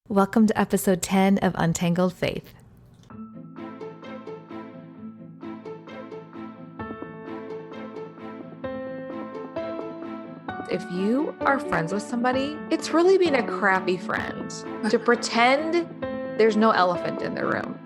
Welcome to episode 10 of Untangled Faith. If you are friends with somebody, it's really being a crappy friend to pretend there's no elephant in the room.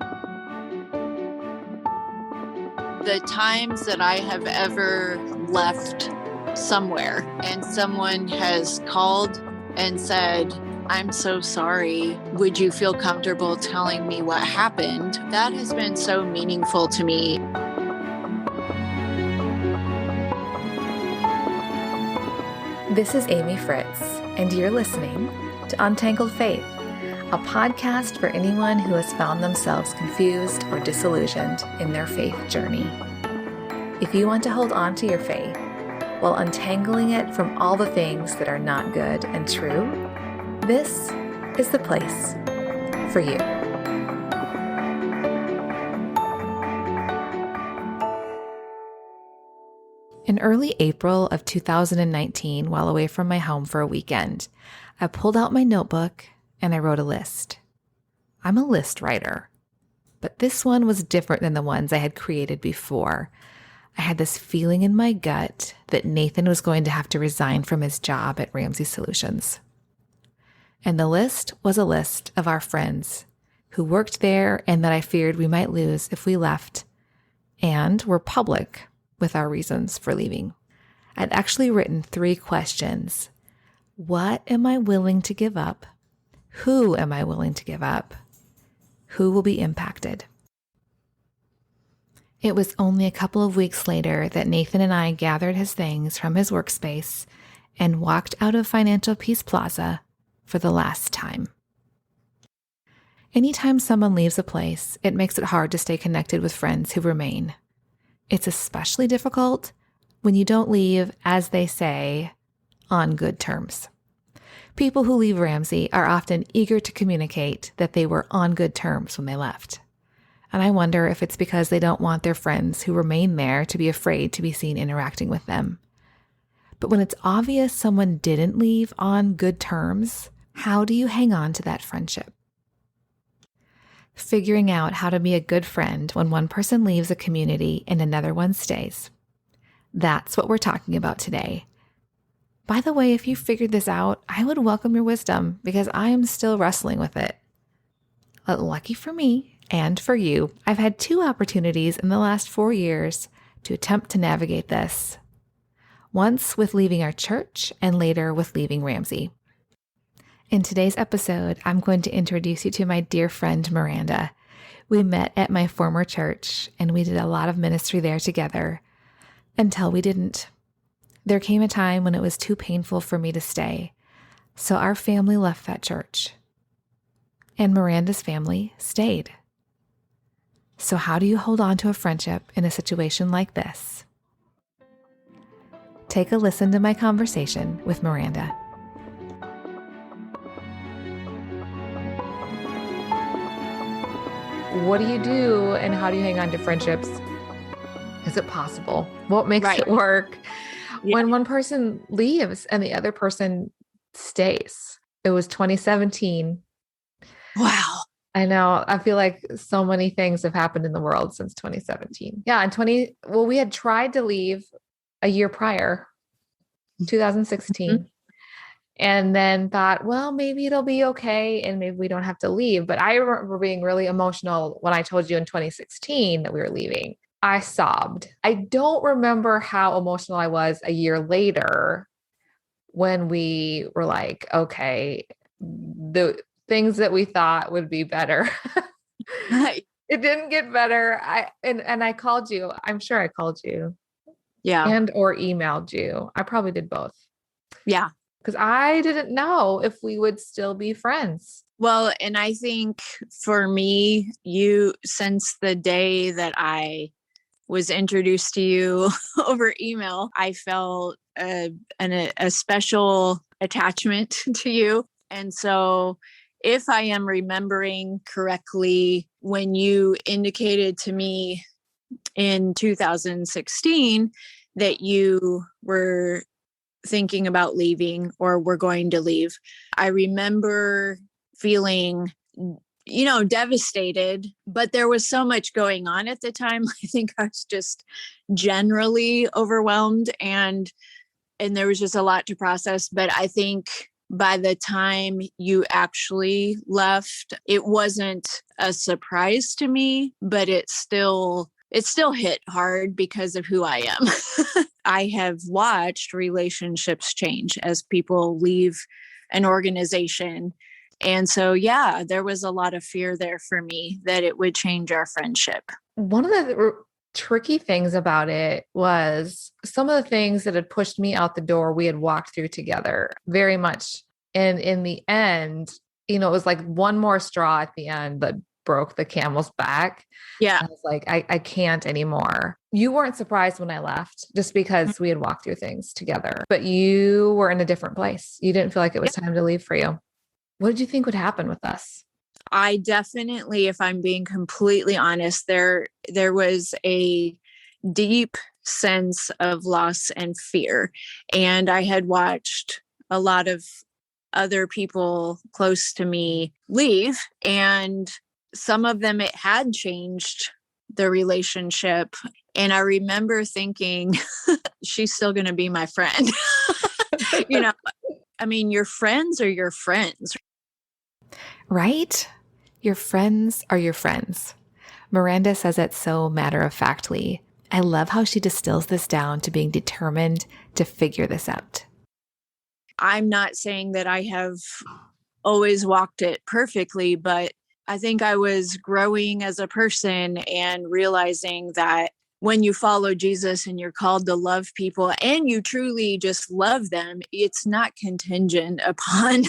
The times that I have ever left somewhere and someone has called and said, "I'm so sorry. Would you feel comfortable telling me what happened?" That has been so meaningful to me. This is Amy Fritz, and you're listening to Untangled Faith, a podcast for anyone who has found themselves confused or disillusioned in their faith journey. If you want to hold on to your faith while untangling it from all the things that are not good and true, this is the place for you. In early April of 2019, while away from my home for a weekend, I pulled out my notebook and I wrote a list. I'm a list writer, but this one was different than the ones I had created before. I had this feeling in my gut that Nathan was going to have to resign from his job at Ramsey Solutions. And the list was a list of our friends who worked there and that I feared we might lose if we left, and were public with our reasons for leaving. I'd actually written 3 questions. What am I willing to give up? Who am I willing to give up? Who will be impacted? It was only a couple of weeks later that Nathan and I gathered his things from his workspace and walked out of Financial Peace Plaza for the last time. Anytime someone leaves a place, it makes it hard to stay connected with friends who remain. It's especially difficult when you don't leave, as they say, on good terms. People who leave Ramsey are often eager to communicate that they were on good terms when they left. And I wonder if it's because they don't want their friends who remain there to be afraid to be seen interacting with them. But when it's obvious someone didn't leave on good terms, how do you hang on to that friendship? Figuring out how to be a good friend when one person leaves a community and another one stays. That's what we're talking about today. By the way, if you figured this out, I would welcome your wisdom because I am still wrestling with it. But lucky for me and for you, I've had 2 opportunities in the last 4 years to attempt to navigate this. Once with leaving our church and later with leaving Ramsey. In today's episode, I'm going to introduce you to my dear friend, Miranda. We met at my former church, and we did a lot of ministry there together until we didn't. There came a time when it was too painful for me to stay, so our family left that church. And Miranda's family stayed. So how do you hold on to a friendship in a situation like this? Take a listen to my conversation with Miranda. What do you do and how do you hang on to friendships? Is it possible? What makes it work when one person leaves and the other person stays? It was 2017. Wow. I know. I feel like so many things have happened in the world since 2017. Yeah. We had tried to leave a year prior, 2016. Mm-hmm. And then thought, well, maybe it'll be okay. And maybe we don't have to leave. But I remember being really emotional when I told you in 2016 that we were leaving. I sobbed. I don't remember how emotional I was a year later when we were like, okay, the things that we thought would be better. It didn't get better. And I called you. I'm sure I called you. Yeah. And or emailed you. I probably did both. Yeah. Because I didn't know if we would still be friends. Well, and I think for me, since the day that I was introduced to you over email, I felt a special attachment to you. And so if I am remembering correctly, when you indicated to me in 2016 that you were thinking about leaving or were going to leave, I remember feeling, devastated, but there was so much going on at the time. I think I was just generally overwhelmed, and there was just a lot to process. But I think by the time you actually left, it wasn't a surprise to me, but it still hit hard because of who I am. I have watched relationships change as people leave an organization. And so, yeah, there was a lot of fear there for me that it would change our friendship. One of the tricky things about it was some of the things that had pushed me out the door, we had walked through together very much. And in the end, it was like one more straw at the end that broke the camel's back. Yeah. I was like, I can't anymore. You weren't surprised when I left just because we had walked through things together, but you were in a different place. You didn't feel like it was time to leave for you. What did you think would happen with us? I definitely, if I'm being completely honest, there was a deep sense of loss and fear. And I had watched a lot of other people close to me leave, and some of them, it had changed the relationship. And I remember thinking, she's still going to be my friend. I mean, your friends are your friends. Right? Your friends are your friends. Miranda says it so matter-of-factly. I love how she distills this down to being determined to figure this out. I'm not saying that I have always walked it perfectly, but I think I was growing as a person and realizing that when you follow Jesus and you're called to love people and you truly just love them, it's not contingent upon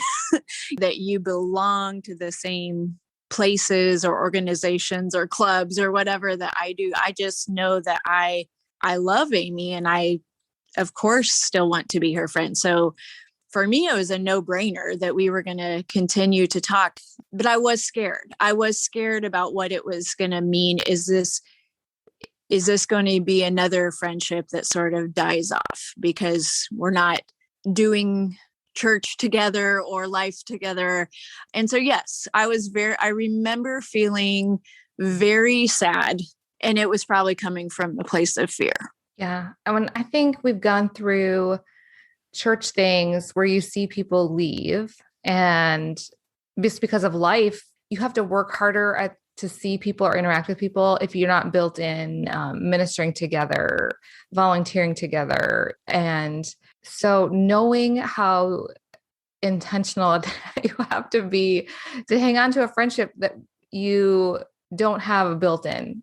that you belong to the same places or organizations or clubs or whatever that I do. I just know that I love Amy, and I, of course, still want to be her friend. So for me, it was a no-brainer that we were going to continue to talk, but I was scared. I was scared about what it was going to mean. Is this going to be another friendship that sort of dies off because we're not doing church together or life together? And so, yes, I remember feeling very sad, and it was probably coming from a place of fear. Yeah. I think we've gone through church things where you see people leave, and just because of life, you have to work harder to see people or interact with people if you're not built in ministering together, volunteering together. And so knowing how intentional you have to be to hang on to a friendship that you don't have a built-in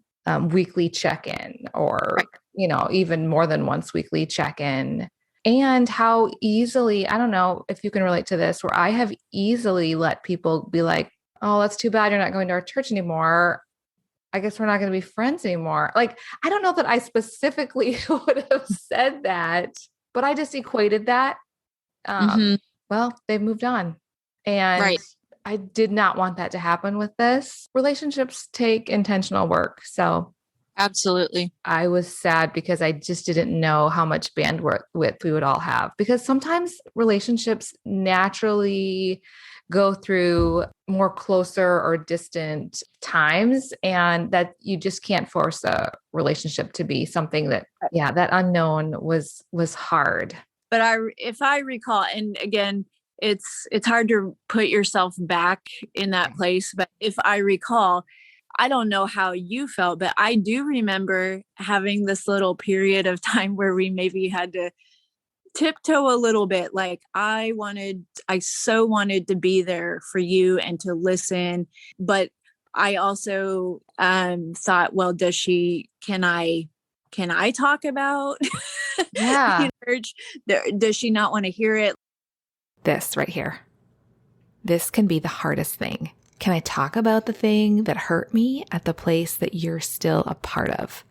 weekly check-in, or, even more than once weekly check-in. And how easily, I don't know if you can relate to this, where I have easily let people be like, oh, that's too bad you're not going to our church anymore. I guess we're not going to be friends anymore. Like, I don't know that I specifically would have said that, but I just equated that. Well, they've moved on. And Right. I did not want that to happen with this. Relationships take intentional work. So Absolutely. I was sad because I just didn't know how much bandwidth we would all have, because sometimes relationships naturally go through more closer or distant times, and that you just can't force a relationship to be something that, that unknown was hard. But if I recall, and again, it's hard to put yourself back in that place, but if I recall, I don't know how you felt, but I do remember having this little period of time where we maybe had to tiptoe a little bit. Like I so wanted to be there for you and to listen. But I also thought, well, can I talk about church? Does she not want to hear it? This right here. This can be the hardest thing. Can I talk about the thing that hurt me at the place that you're still a part of?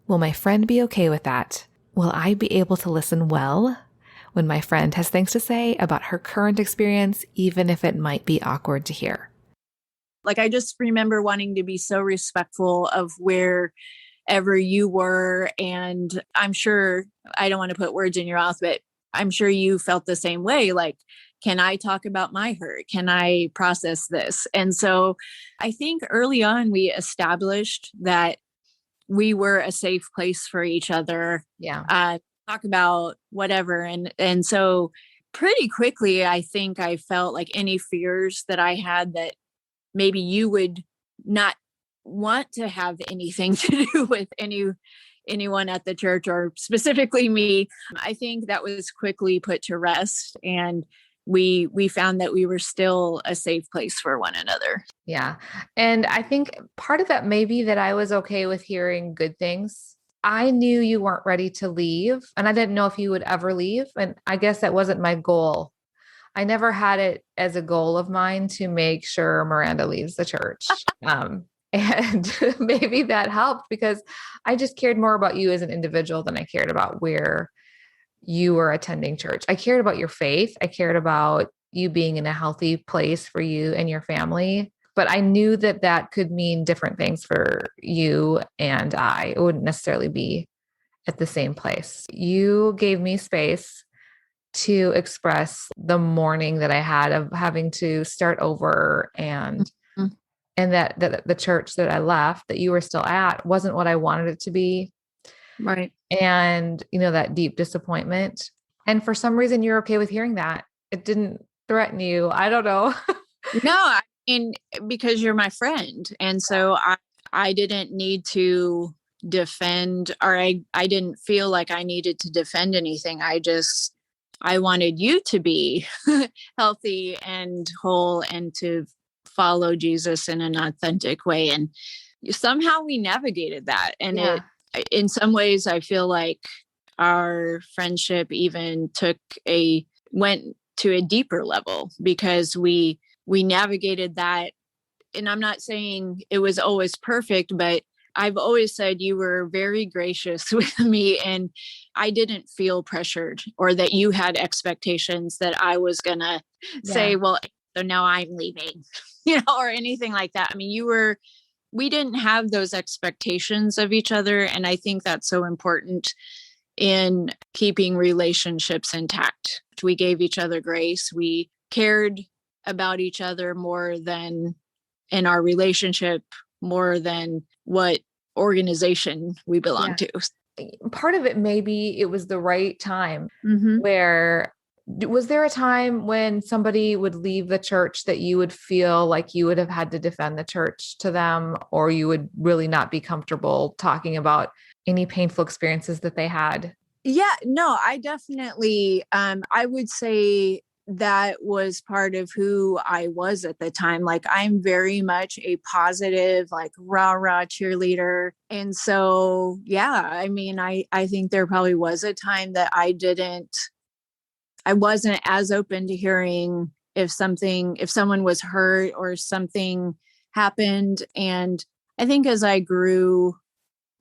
Will my friend be okay with that? Will I be able to listen well when my friend has things to say about her current experience, even if it might be awkward to hear? Like, I just remember wanting to be so respectful of wherever you were. And I'm sure, I don't want to put words in your mouth, but I'm sure you felt the same way. Like, Can I talk about my hurt? Can I process this? And so I think early on we established that we were a safe place for each other, Yeah. talk about whatever. And so pretty quickly, I think I felt like any fears that I had that maybe you would not want to have anything to do with anyone at the church, or specifically me. I think that was quickly put to rest, and we found that we were still a safe place for one another. Yeah. And I think part of that may be that I was okay with hearing good things. I knew you weren't ready to leave, and I didn't know if you would ever leave. And I guess that wasn't my goal. I never had it as a goal of mine to make sure Miranda leaves the church. And maybe that helped because I just cared more about you as an individual than I cared about where you were attending church. I cared about your faith. I cared about you being in a healthy place for you and your family. But I knew that that could mean different things for you and I. It wouldn't necessarily be at the same place. You gave me space to express the mourning that I had of having to start over, Mhm. and that the church that I left that you were still at wasn't what I wanted it to be. Right. And, that deep disappointment. And for some reason, you're okay with hearing that. It didn't threaten you. I don't know. No, I mean, because you're my friend. And so I didn't need to defend, or I didn't feel like I needed to defend anything. I wanted you to be healthy and whole and to follow Jesus in an authentic way. And somehow we navigated that. And Yeah. in some ways, I feel like our friendship even went to a deeper level because we navigated that. And I'm not saying it was always perfect, but I've always said you were very gracious with me, and I didn't feel pressured or that you had expectations that I was going to say, well, so now I'm leaving, or anything like that. I mean, we didn't have those expectations of each other. And I think that's so important in keeping relationships intact. We gave each other grace. We cared about each other more than in our relationship, more than what organization we belong to. Part of it, maybe it was the right time. Mm-hmm. Where was there a time when somebody would leave the church that you would feel like you would have had to defend the church to them, or you would really not be comfortable talking about any painful experiences that they had? Yeah, no, I definitely, I would say that was part of who I was at the time. Like, I'm very much a positive, like rah rah cheerleader. And so, yeah, I mean, I think there probably was a time that I wasn't as open to hearing if someone was hurt or something happened. And I think as I grew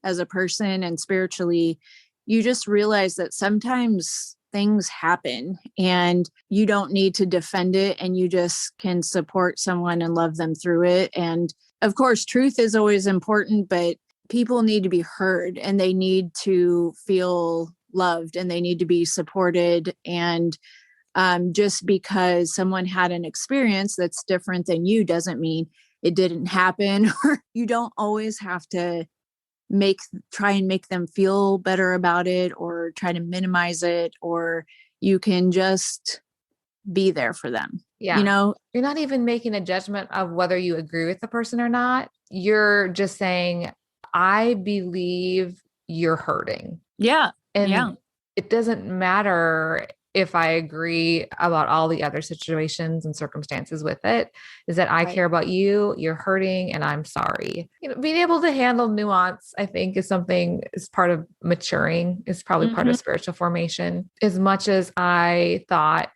as a person and spiritually, you just realize that sometimes things happen and you don't need to defend it, and you just can support someone and love them through it. And of course, truth is always important, but people need to be heard and they need to feel loved and they need to be supported. And just because someone had an experience that's different than you doesn't mean it didn't happen. Or you don't always have to try and make them feel better about it or try to minimize it, or you can just be there for them. Yeah. You're not even making a judgment of whether you agree with the person or not. You're just saying, I believe you're hurting. Yeah. And it doesn't matter if I agree about all the other situations and circumstances with it, is that I care about you, you're hurting, and I'm sorry. Being able to handle nuance, I think, is part of maturing, is probably part of spiritual formation. As much as I thought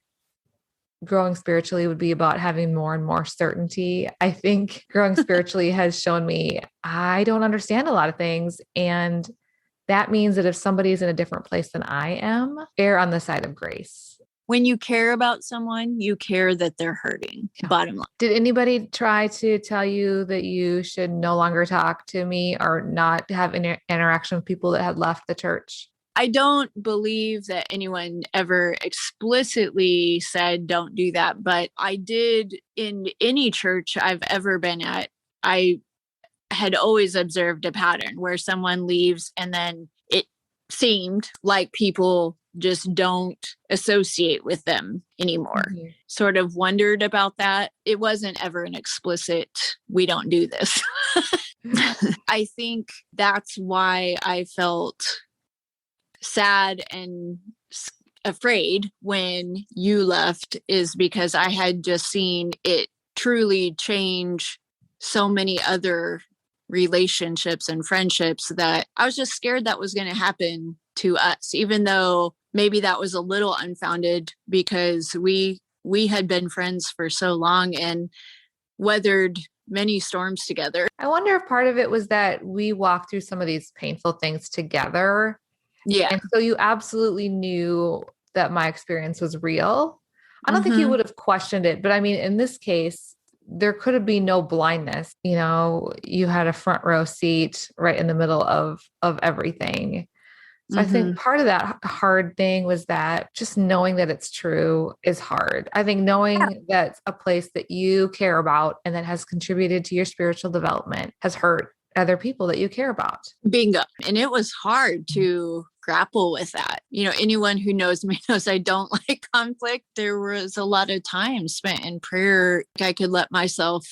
growing spiritually would be about having more and more certainty, I think growing spiritually has shown me I don't understand a lot of things. And that means that if somebody's in a different place than I am, err on the side of grace. When you care about someone, you care that they're hurting. Yeah. Bottom line. Did anybody try to tell you that you should no longer talk to me or not have interaction with people that had left the church? I don't believe that anyone ever explicitly said don't do that, but I did in any church I've ever been at. I had always observed a pattern where someone leaves and then it seemed like people just don't associate with them anymore. Mm-hmm. Sort of wondered about that. It wasn't ever an explicit, we don't do this. I think that's why I felt sad and afraid when you left, is because I had just seen it truly change so many other relationships and friendships that I was just scared that was going to happen to us, even though maybe that was a little unfounded because we had been friends for so long and weathered many storms together. I wonder if part of it was that we walked through some of these painful things together. Yeah. And so you absolutely knew that my experience was real. I don't think you would have questioned it, but I mean, in this case, there could have been no blindness. You know, you had a front row seat right in the middle of everything. So I think part of that hard thing was that just knowing that it's true is hard. I think knowing that's a place that you care about and that has contributed to your spiritual development has hurt other people that you care about. Bingo. And it was hard to grapple with that. You know, anyone who knows me knows I don't like conflict. There was a lot of time spent in prayer. I could let myself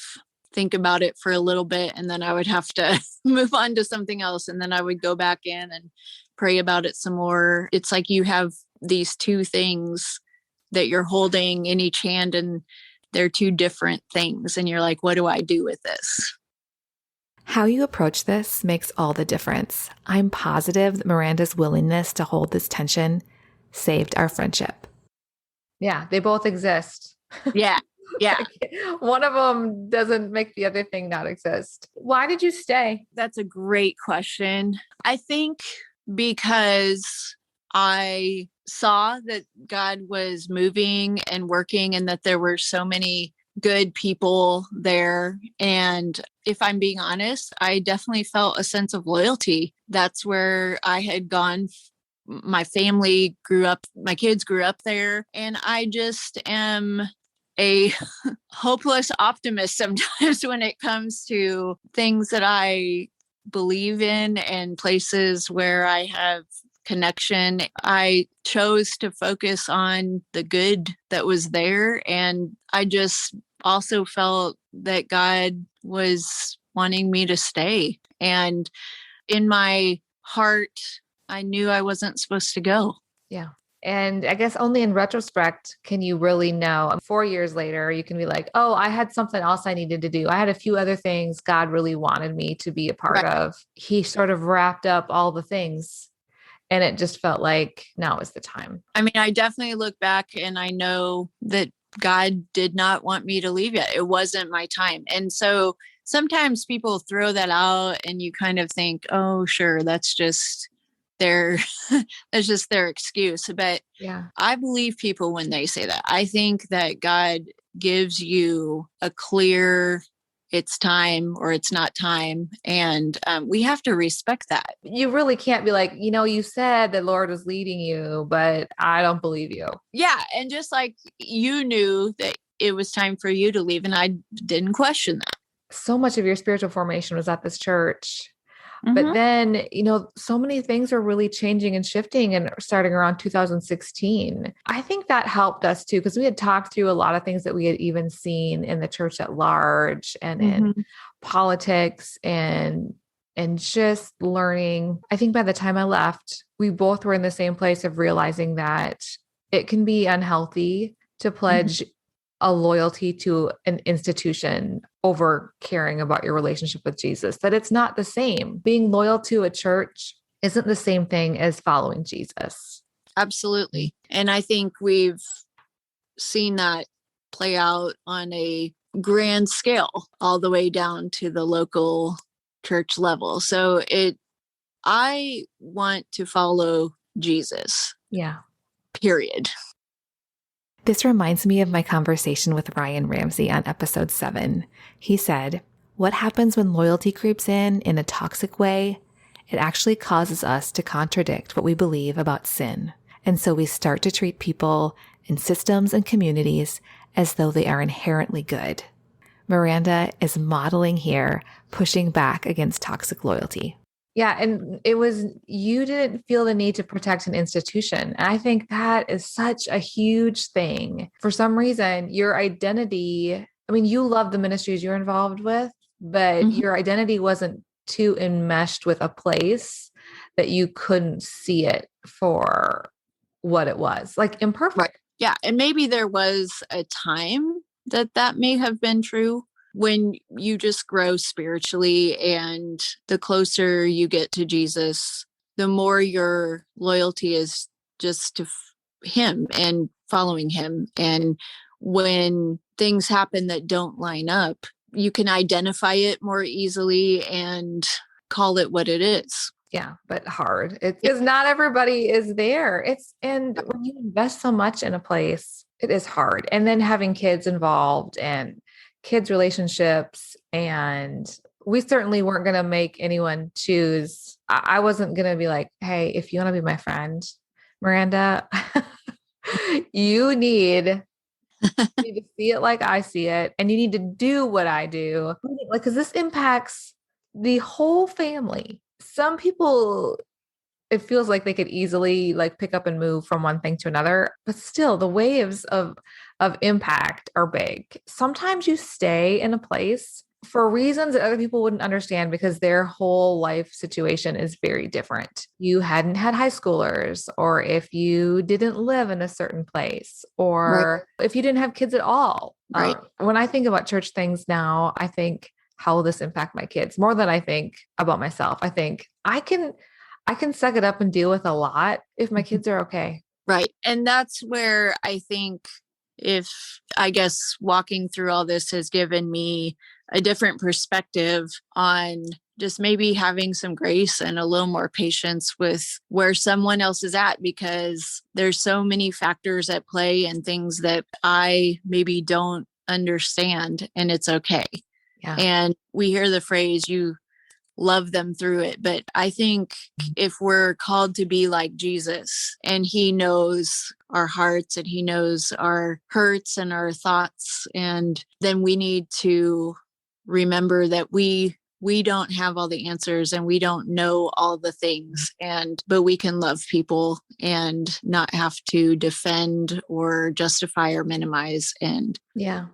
think about it for a little bit and then I would have to move on to something else. And then I would go back in and pray about it some more. It's like you have these two things that you're holding in each hand and they're two different things. And you're like, what do I do with this? How you approach this makes all the difference. I'm positive that Miranda's willingness to hold this tension saved our friendship. Yeah, they both exist. Yeah. Yeah. One of them doesn't make the other thing not exist. Why did you stay? That's a great question. I think because I saw that God was moving and working and that there were so many good people there. And if I'm being honest, I definitely felt a sense of loyalty. That's where I had gone. My family grew up, my kids grew up there. And I just am a hopeless optimist sometimes when it comes to things that I believe in and places where I have connection. I chose to focus on the good that was there. And I just also felt that God was wanting me to stay. And in my heart, I knew I wasn't supposed to go. Yeah. And I guess only in retrospect can you really know. 4 years later, you can be like, oh, I had something else I needed to do. I had a few other things God really wanted me to be a part of. He sort of wrapped up all the things. And it just felt like now is the time. I mean, I definitely look back and I know that God did not want me to leave yet. It wasn't my time. And so sometimes people throw that out and you kind of think, oh, sure, that's just that's just their excuse. But yeah, I believe people when they say that. I think that God gives you a clear, it's time or it's not time. And we have to respect that. You really can't be like, you said the Lord was leading you, but I don't believe you. Yeah. And just like you knew that it was time for you to leave and I didn't question that. So much of your spiritual formation was at this church. But then, so many things are really changing and shifting and starting around 2016. I think that helped us too, because we had talked through a lot of things that we had even seen in the church at large and in politics and just learning. I think by the time I left, we both were in the same place of realizing that it can be unhealthy to pledge a loyalty to an institution over caring about your relationship with Jesus, that it's not the same. Being loyal to a church isn't the same thing as following Jesus. Absolutely. And I think we've seen that play out on a grand scale all the way down to the local church level. So I want to follow Jesus. Yeah. Period. This reminds me of my conversation with Ryan Ramsey on episode 7. He said, what happens when loyalty creeps in a toxic way it actually causes us to contradict what we believe about sin. And so we start to treat people and systems and communities as though they are inherently good. Miranda is modeling here, pushing back against toxic loyalty. Yeah. And you didn't feel the need to protect an institution. And I think that is such a huge thing. For some reason, your identity, I mean, you love the ministries you're involved with, but your identity wasn't too enmeshed with a place that you couldn't see it for what it was, like imperfect. Right. Yeah. And maybe there was a time that may have been true when you just grow spiritually, and the closer you get to Jesus, the more your loyalty is just to him and following him. And when things happen that don't line up, you can identify it more easily and call it what it is. Yeah, but hard. It's because not everybody is there. And when you invest so much in a place, it is hard. And then having kids involved and kids' relationships, and we certainly weren't going to make anyone choose. I wasn't going to be like, hey, if you want to be my friend, Miranda, you need to see it like I see it, and you need to do what I do. Like, because this impacts the whole family. Some people, it feels like they could easily like pick up and move from one thing to another, but still the waves of impact are big. Sometimes you stay in a place for reasons that other people wouldn't understand because their whole life situation is very different. You hadn't had high schoolers, or if you didn't live in a certain place, or if you didn't have kids at all. Right. When I think about church things now, I think, how will this impact my kids more than I think about myself? I think I can suck it up and deal with a lot if my kids are okay. Right. And that's where I think, I guess walking through all this has given me a different perspective on just maybe having some grace and a little more patience with where someone else is at, because there's so many factors at play and things that I maybe don't understand, and it's okay. Yeah. And we hear the phrase, you love them through it. But I think if we're called to be like Jesus, and he knows our hearts and he knows our hurts and our thoughts, and then we need to remember that we don't have all the answers and we don't know all the things, but we can love people and not have to defend or justify or minimize. And yeah,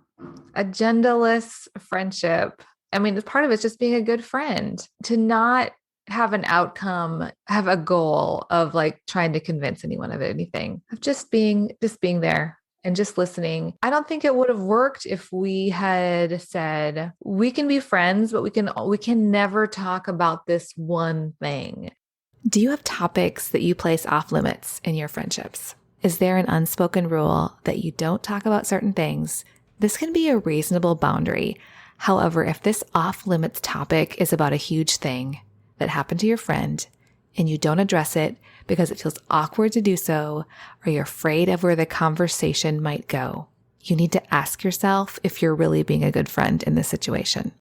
agendaless friendship. I mean, part of it's just being a good friend, to not have an outcome, have a goal of like trying to convince anyone of anything, of just being there and just listening. I don't think it would have worked if we had said, we can be friends, but we can never talk about this one thing. Do you have topics that you place off limits in your friendships? Is there an unspoken rule that you don't talk about certain things? This can be a reasonable boundary. However, if this off-limits topic is about a huge thing that happened to your friend and you don't address it because it feels awkward to do so, or you're afraid of where the conversation might go, you need to ask yourself if you're really being a good friend in this situation.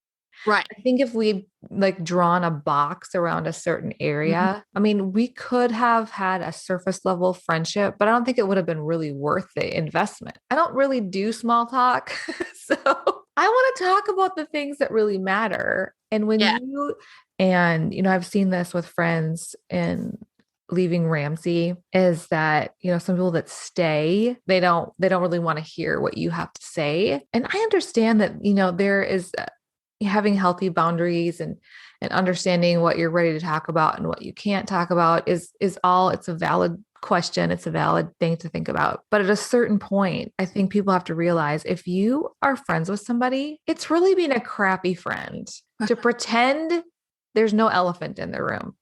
Right. I think if we like drawn a box around a certain area, I mean, we could have had a surface level friendship, but I don't think it would have been really worth the investment. I don't really do small talk. So I want to talk about the things that really matter. And when I've seen this with friends in leaving Ramsey, is that, some people that stay, they don't really want to hear what you have to say. And I understand that, there is having healthy boundaries and understanding what you're ready to talk about and what you can't talk about is all, it's a valid question. It's a valid thing to think about. But at a certain point, I think people have to realize if you are friends with somebody, it's really being a crappy friend to pretend there's no elephant in the room.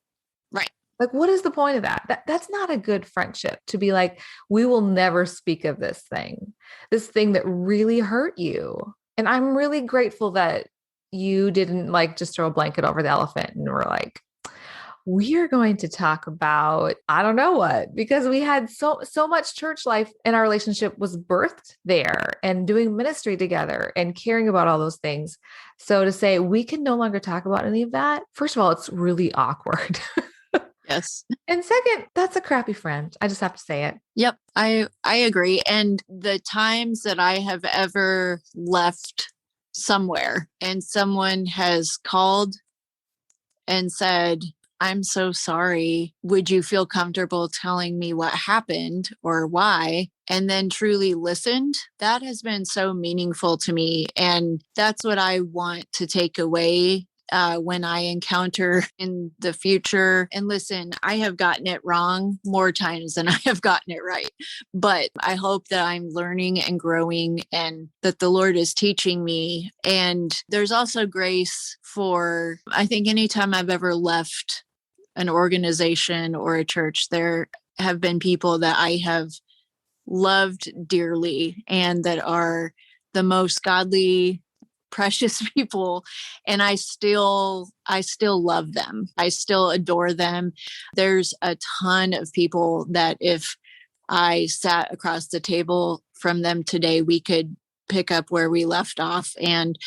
Right. Like, what is the point of that? That's not a good friendship, to be like, we will never speak of this thing that really hurt you. And I'm really grateful that you didn't like just throw a blanket over the elephant and were like, we are going to talk about, I don't know what, because we had so much church life and our relationship was birthed there and doing ministry together and caring about all those things. So to say we can no longer talk about any of that, first of all, it's really awkward. Yes. And second, that's a crappy friend. I just have to say it. Yep. I agree. And the times that I have ever left somewhere and someone has called and said, I'm so sorry. Would you feel comfortable telling me what happened or why? And then truly listened. That has been so meaningful to me. And that's what I want to take away when I encounter in the future. And listen, I have gotten it wrong more times than I have gotten it right. But I hope that I'm learning and growing and that the Lord is teaching me. And there's also grace for, I think, anytime I've ever left an organization or a church, there have been people that I have loved dearly and that are the most godly, precious people, and I still love them. I still adore them. There's a ton of people that if I sat across the table from them today, we could pick up where we left off. And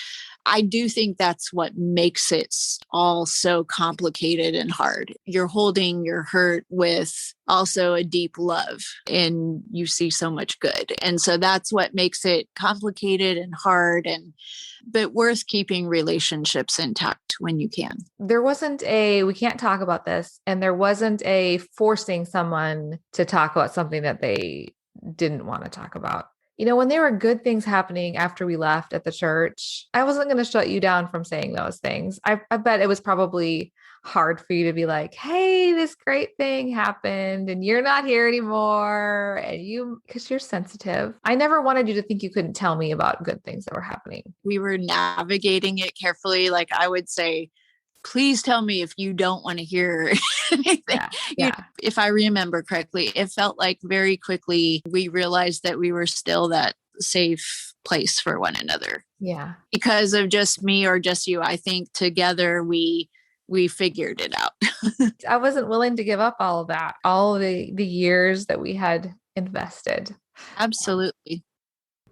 I do think that's what makes it all so complicated and hard. You're holding your hurt with also a deep love, and you see so much good. And so that's what makes it complicated and hard, but worth keeping relationships intact when you can. There wasn't we can't talk about this, and there wasn't a forcing someone to talk about something that they didn't want to talk about. When there were good things happening after we left at the church, I wasn't going to shut you down from saying those things. I bet it was probably hard for you to be like, hey, this great thing happened and you're not here anymore. And because you're sensitive. I never wanted you to think you couldn't tell me about good things that were happening. We were navigating it carefully. Like I would say, please tell me if you don't want to hear anything. Yeah. If I remember correctly, it felt like very quickly we realized that we were still that safe place for one another. Yeah. Because of just me or just you. I think together we figured it out. I wasn't willing to give up all of that, all of the years that we had invested. Absolutely.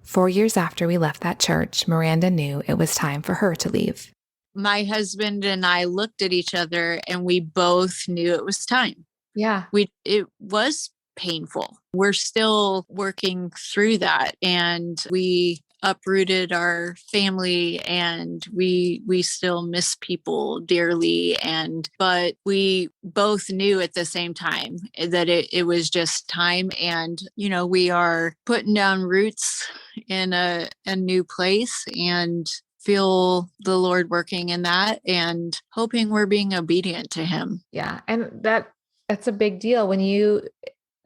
4 years after we left that church, Miranda knew it was time for her to leave. My husband and I looked at each other and we both knew it was time. Yeah. It was painful. We're still working through that, and we uprooted our family and we still miss people dearly, but we both knew at the same time that it was just time. And we are putting down roots in a new place and feel the Lord working in that and hoping we're being obedient to him. Yeah. And that's a big deal when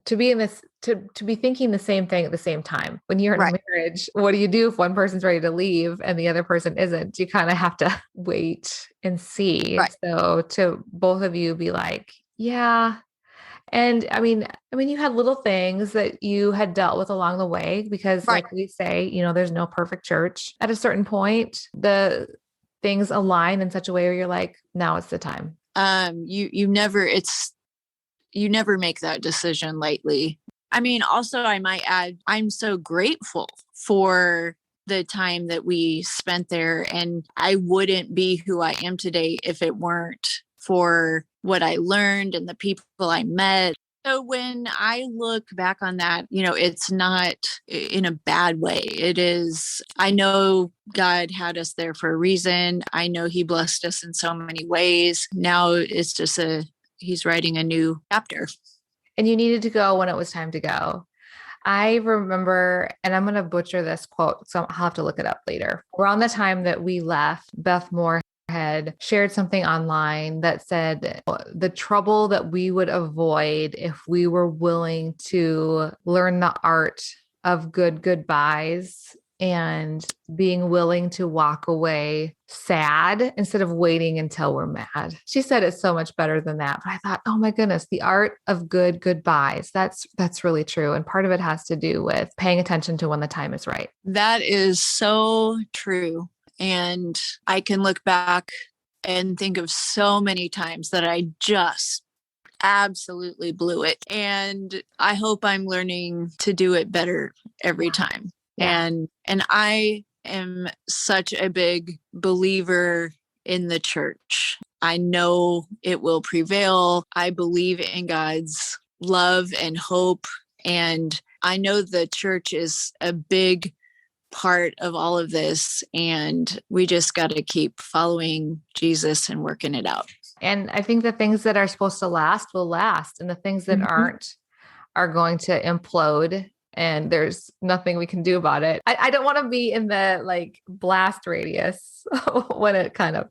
to be in this, to be thinking the same thing at the same time. When you're in a marriage, what do you do if one person's ready to leave and the other person isn't? You kind of have to wait and see. Right. So to both of you be like, yeah. And I mean, you had little things that you had dealt with along the way because like we say, there's no perfect church. At a certain point, the things align in such a way where you're like, now it's the time. You never make that decision lightly. I mean, also I might add, I'm so grateful for the time that we spent there, and I wouldn't be who I am today if it weren't for what I learned and the people I met. So when I look back on that, it's not in a bad way. It is, I know God had us there for a reason. I know he blessed us in so many ways. Now it's just he's writing a new chapter. And you needed to go when it was time to go. I remember, and I'm going to butcher this quote, so I'll have to look it up later. Around the time that we left, Beth Moore had shared something online that said the trouble that we would avoid if we were willing to learn the art of good goodbyes and being willing to walk away sad instead of waiting until we're mad. She said it's so much better than that. But I thought, oh my goodness, the art of good goodbyes. That's really true. And part of it has to do with paying attention to when the time is right. That is so true. And I can look back and think of so many times that I just absolutely blew it. And I hope I'm learning to do it better every time. Yeah. And I am such a big believer in the church. I know it will prevail. I believe in God's love and hope. And I know the church is a big part of all of this. And we just got to keep following Jesus and working it out. And I think the things that are supposed to last will last, and the things that aren't are going to implode, and there's nothing we can do about it. I don't want to be in the like blast radius when it kind of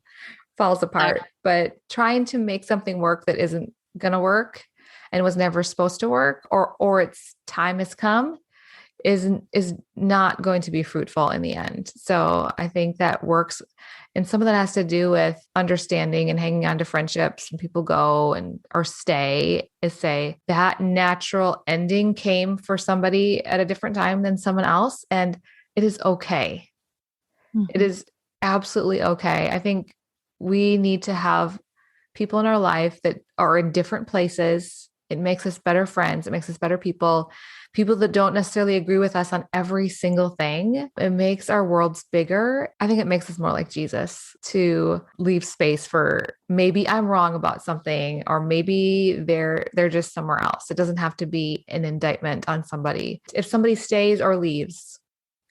falls apart, but trying to make something work that isn't going to work and was never supposed to work, or its time has come, is not going to be fruitful in the end. So I think that works. And some of that has to do with understanding and hanging on to friendships when people go or stay, is say that natural ending came for somebody at a different time than someone else. And it is okay. It is absolutely okay. I think we need to have people in our life that are in different places. It makes us better friends. It makes us better people that don't necessarily agree with us on every single thing. It makes our worlds bigger. I think it makes us more like Jesus to leave space for maybe I'm wrong about something, or maybe they're just somewhere else. It doesn't have to be an indictment on somebody. If somebody stays or leaves,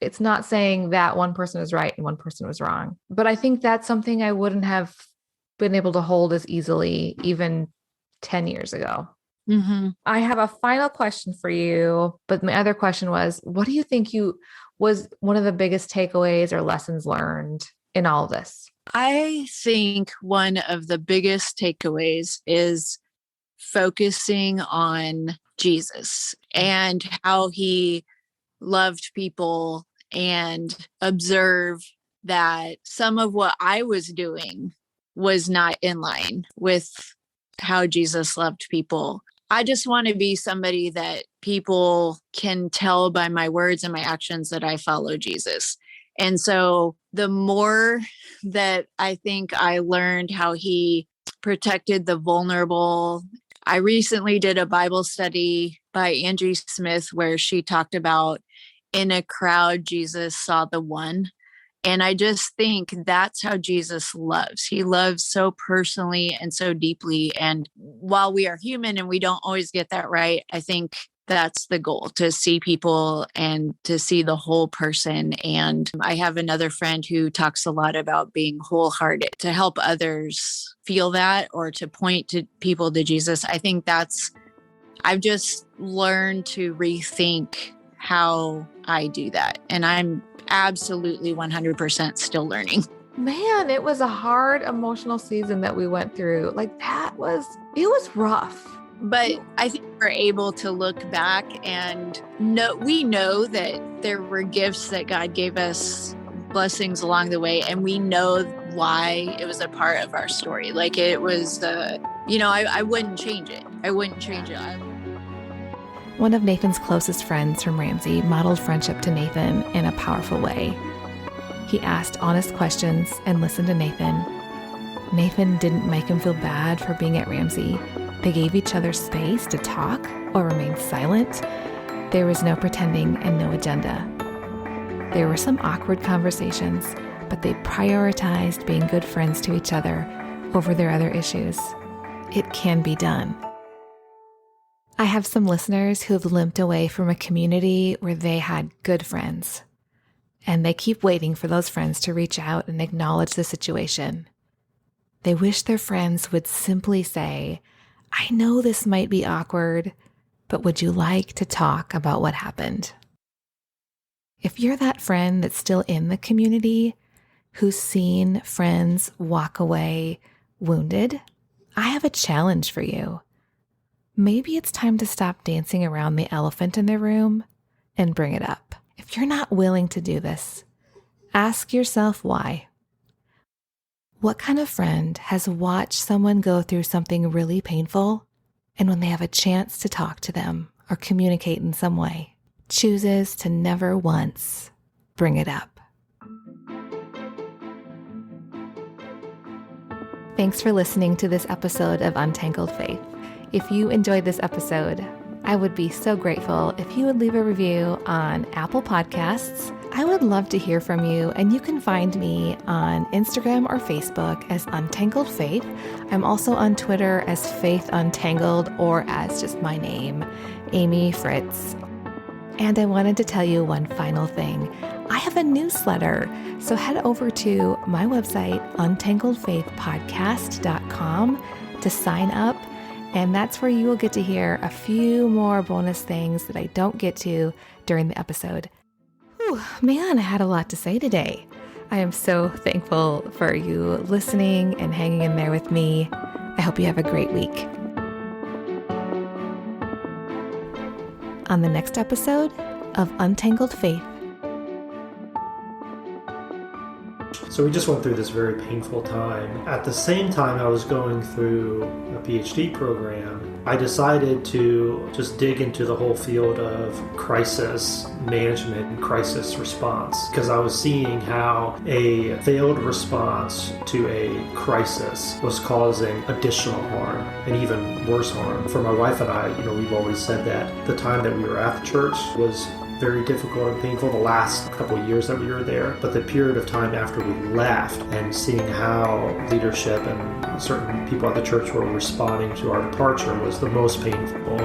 it's not saying that one person is right and one person was wrong. But I think that's something I wouldn't have been able to hold as easily even 10 years ago. I have a final question for you, but my other question was, what do you think was one of the biggest takeaways or lessons learned in all of this? I think one of the biggest takeaways is focusing on Jesus and how he loved people, and observe that some of what I was doing was not in line with how Jesus loved people. I just want to be somebody that people can tell by my words and my actions that I follow Jesus. And so the more that I think I learned how he protected the vulnerable. I recently did a Bible study by Angie Smith where she talked about in a crowd, Jesus saw the one. And I just think that's how Jesus loves. He loves so personally and so deeply. And while we are human and we don't always get that right, I think that's the goal, to see people and to see the whole person. And I have another friend who talks a lot about being wholehearted, to help others feel that, or to point to people to Jesus. I think I've just learned to rethink how I do that. And I'm absolutely 100% still learning. Man, it was a hard emotional season that we went through. Like it was rough. But I think we're able to look back and we know that there were gifts that God gave us, blessings along the way. And we know why it was a part of our story. Like it was, I wouldn't change it. I wouldn't change it. One of Nathan's closest friends from Ramsey modeled friendship to Nathan in a powerful way. He asked honest questions and listened to Nathan. Nathan didn't make him feel bad for being at Ramsey. They gave each other space to talk or remain silent. There was no pretending and no agenda. There were some awkward conversations, but they prioritized being good friends to each other over their other issues. It can be done. I have some listeners who have limped away from a community where they had good friends, and they keep waiting for those friends to reach out and acknowledge the situation. They wish their friends would simply say, I know this might be awkward, but would you like to talk about what happened? If you're that friend that's still in the community, who's seen friends walk away wounded, I have a challenge for you. Maybe it's time to stop dancing around the elephant in the room and bring it up. If you're not willing to do this, ask yourself why. What kind of friend has watched someone go through something really painful, and when they have a chance to talk to them or communicate in some way, chooses to never once bring it up? Thanks for listening to this episode of Untangled Faith. If you enjoyed this episode, I would be so grateful if you would leave a review on Apple Podcasts. I would love to hear from you, and you can find me on Instagram or Facebook as Untangled Faith. I'm also on Twitter as Faith Untangled or as just my name, Amy Fritz. And I wanted to tell you one final thing. I have a newsletter, so head over to my website, untangledfaithpodcast.com, to sign up. And that's where you will get to hear a few more bonus things that I don't get to during the episode. Whew, man, I had a lot to say today. I am so thankful for you listening and hanging in there with me. I hope you have a great week. On the next episode of Untangled Faith. So we just went through this very painful time. At the same time I was going through a PhD program, I decided to just dig into the whole field of crisis management and crisis response, because I was seeing how a failed response to a crisis was causing additional harm and even worse harm. For my wife and I, we've always said that the time that we were at the church was very difficult and painful, the last couple of years that we were there, but the period of time after we left and seeing how leadership and certain people at the church were responding to our departure was the most painful.